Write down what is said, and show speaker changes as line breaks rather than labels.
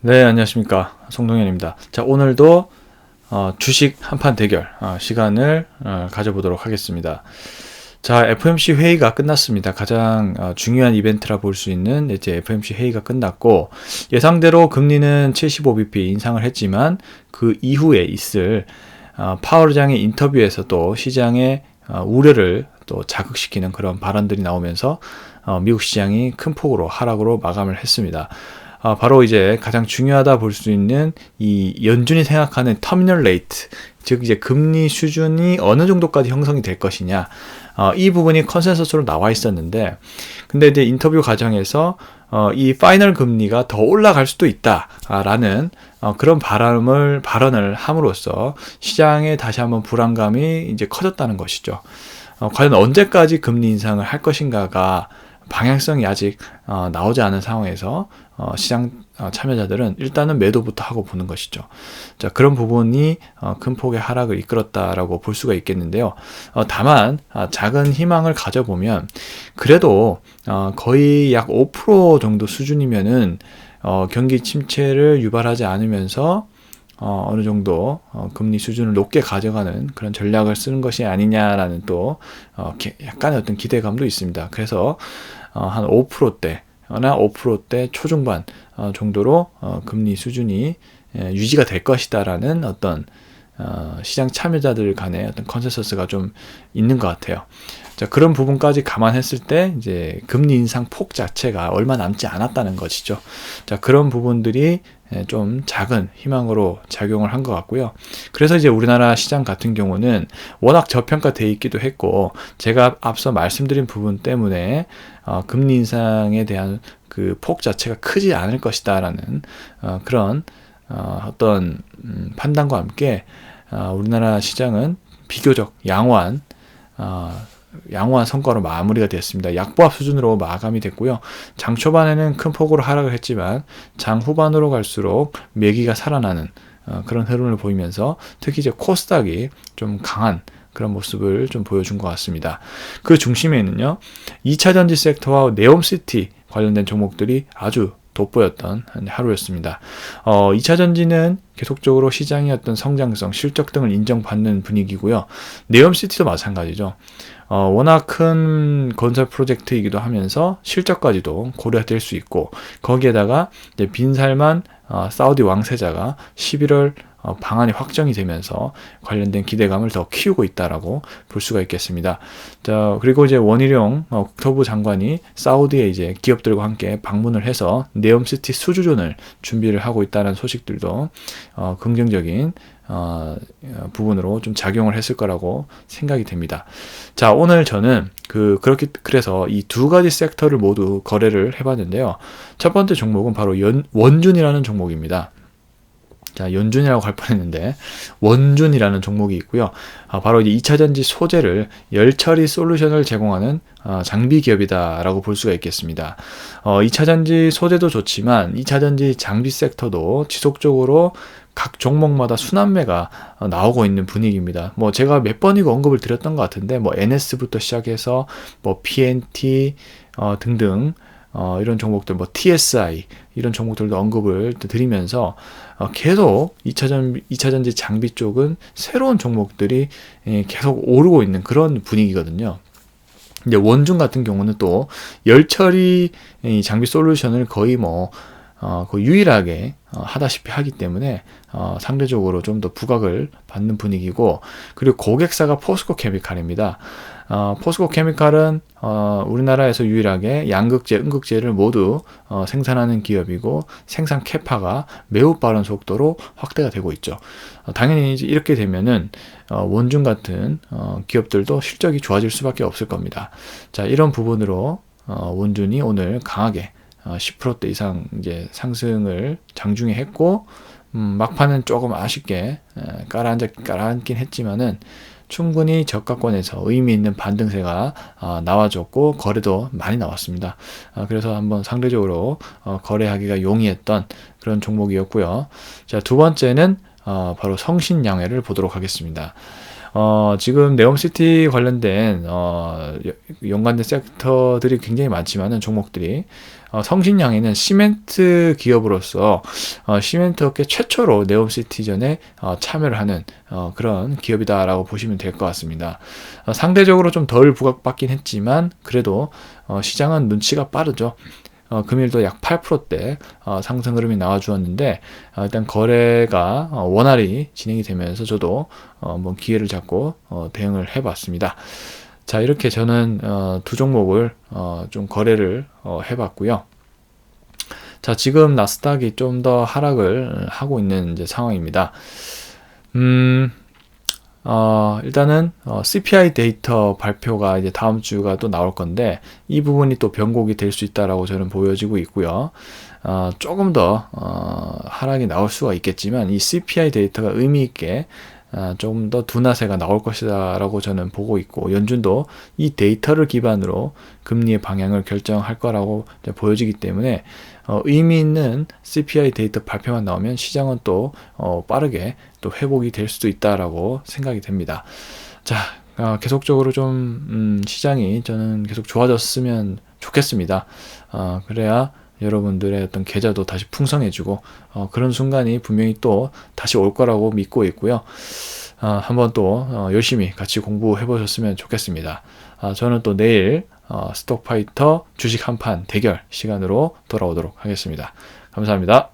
네, 안녕하십니까. 송동현입니다. 자, 오늘도 주식 한판 대결 시간을 가져보도록 하겠습니다. 자, FOMC 회의가 끝났습니다. 가장 중요한 이벤트라 볼 수 있는 이제 FOMC 회의가 끝났고, 예상대로 금리는 75bp 인상을 했지만 그 이후에 있을 파월 의장의 인터뷰에서도 시장의 우려를 또 자극시키는 그런 발언들이 나오면서 미국 시장이 큰 폭으로 하락으로 마감을 했습니다. 바로 이제 가장 중요하다 볼 수 있는 이 연준이 생각하는 터미널 레이트, 즉 이제 금리 수준이 어느 정도까지 형성이 될 것이냐, 이 부분이 컨센서스로 나와 있었는데, 근데 이제 인터뷰 과정에서 이 파이널 금리가 더 올라갈 수도 있다라는 그런 발언을 함으로써 시장에 다시 한번 불안감이 이제 커졌다는 것이죠. 과연 언제까지 금리 인상을 할 것인가가 방향성이 아직 나오지 않은 상황에서 시장 참여자들은 일단은 매도부터 하고 보는 것이죠. 자, 그런 부분이 큰 폭의 하락을 이끌었다라고 볼 수가 있겠는데요. 다만 작은 희망을 가져보면 그래도 거의 약 5% 정도 수준이면은 경기 침체를 유발하지 않으면서 어느 정도 금리 수준을 높게 가져가는 그런 전략을 쓰는 것이 아니냐라는 또 약간의 어떤 기대감도 있습니다. 그래서 한 5%대나 5%대 초중반 정도로 금리 수준이 유지가 될 것이다라는 어떤 시장 참여자들 간의 어떤 컨센서스가 좀 있는 것 같아요. 자, 그런 부분까지 감안했을 때 이제 금리 인상 폭 자체가 얼마 남지 않았다는 것이죠. 자, 그런 부분들이 좀 작은 희망으로 작용을 한 것 같고요. 그래서 이제 우리나라 시장 같은 경우는 워낙 저평가되어 있기도 했고, 제가 앞서 말씀드린 부분 때문에 금리 인상에 대한 그 폭 자체가 크지 않을 것이다라는 그런 어떤 판단과 함께 우리나라 시장은 비교적 양호한 성과로 마무리가 됐습니다. 약보합 수준으로 마감이 됐고요. 장 초반에는 큰 폭으로 하락을 했지만 장 후반으로 갈수록 매기가 살아나는 그런 흐름을 보이면서 특히 이제 코스닥이 좀 강한 그런 모습을 좀 보여준 것 같습니다. 그 중심에는요, 2차전지 섹터와 네옴시티 관련된 종목들이 아주 돋보였던 하루였습니다. 2차전지는 계속적으로 시장의 어떤 성장성, 실적 등을 인정받는 분위기고요. 네옴시티도 마찬가지죠. 워낙 큰 건설 프로젝트이기도 하면서 실적까지도 고려될 수 있고, 거기에다가 이제 빈살만 사우디 왕세자가 11월 방안이 확정이 되면서 관련된 기대감을 더 키우고 있다라고 볼 수가 있겠습니다. 자, 그리고 이제 원희룡 국토부 장관이 사우디에 이제 기업들과 함께 방문을 해서 네옴시티 수주전을 준비를 하고 있다는 소식들도 긍정적인 부분으로 좀 작용을 했을 거라고 생각이 됩니다. 자, 오늘 저는 그래서 이 두 가지 섹터를 모두 거래를 해봤는데요. 첫 번째 종목은 바로 원준이라는 종목입니다. 자, 연준이라고 할 뻔했는데 원준이라는 종목이 있고요. 바로 이제 2차전지 소재를 열처리 솔루션을 제공하는 장비 기업이다라고 볼 수가 있겠습니다. 2차전지 소재도 좋지만 2차전지 장비 섹터도 지속적으로 각 종목마다 순환매가 나오고 있는 분위기입니다. 뭐 제가 몇 번이고 언급을 드렸던 것 같은데, 뭐 NS부터 시작해서 뭐 PNT 등등 이런 종목들, 뭐 TSI 이런 종목들도 언급을 드리면서 계속 2차전지 장비 쪽은 새로운 종목들이 계속 오르고 있는 그런 분위기거든요. 이제 원준 같은 경우는 또 열처리 장비 솔루션을 거의 거의 유일하게 하다시피 하기 때문에 상대적으로 좀 더 부각을 받는 분위기고, 그리고 고객사가 포스코 케미칼입니다. 포스코 케미칼은 우리나라에서 유일하게 양극재, 음극재를 모두 생산하는 기업이고, 생산 캐파가 매우 빠른 속도로 확대가 되고 있죠. 당연히 이제 이렇게 되면은 원준 같은 기업들도 실적이 좋아질 수밖에 없을 겁니다. 자, 이런 부분으로 원준이 오늘 강하게 10%대 이상 이제 상승을 장중에 했고, 막판은 조금 아쉽게 깔아앉긴 했지만은 충분히 저가권에서 의미 있는 반등세가 나와줬고, 거래도 많이 나왔습니다. 그래서 한번 상대적으로 거래하기가 용이했던 그런 종목이었고요. 자, 두 번째는 바로 성신양해를 보도록 하겠습니다. 지금 네옴시티 관련된 연관된 섹터들이 굉장히 많지만은 종목들이 성신양에는 시멘트 기업으로서 시멘트 업계 최초로 네옴시티전에 참여를 하는 그런 기업이다라고 보시면 될 것 같습니다. 상대적으로 좀 덜 부각받긴 했지만 그래도 시장은 눈치가 빠르죠. 금일도 약 8%대 상승 흐름이 나와주었는데 일단 거래가 원활히 진행이 되면서 저도 한번 기회를 잡고 대응을 해봤습니다. 자, 이렇게 저는 두 종목을 좀 거래를 해봤고요. 자, 지금 나스닥이 좀 더 하락을 하고 있는 이제 상황입니다. 일단은 CPI 데이터 발표가 이제 다음 주가 또 나올 건데 이 부분이 또 변곡이 될 수 있다라고 저는 보여지고 있고요. 조금 더 하락이 나올 수가 있겠지만 이 CPI 데이터가 의미 있게 조금 더 둔화세가 나올 것이다 라고 저는 보고 있고, 연준도 이 데이터를 기반으로 금리의 방향을 결정할 거라고 보여지기 때문에 의미 있는 CPI 데이터 발표만 나오면 시장은 또 빠르게 또 회복이 될 수도 있다라고 생각이 됩니다. 자, 계속적으로 좀 시장이 저는 계속 좋아졌으면 좋겠습니다. 그래야 여러분들의 어떤 계좌도 다시 풍성해지고 그런 순간이 분명히 또 다시 올 거라고 믿고 있고요. 한번 또 열심히 같이 공부해 보셨으면 좋겠습니다. 저는 또 내일 스톡파이터 주식 한판 대결 시간으로 돌아오도록 하겠습니다. 감사합니다.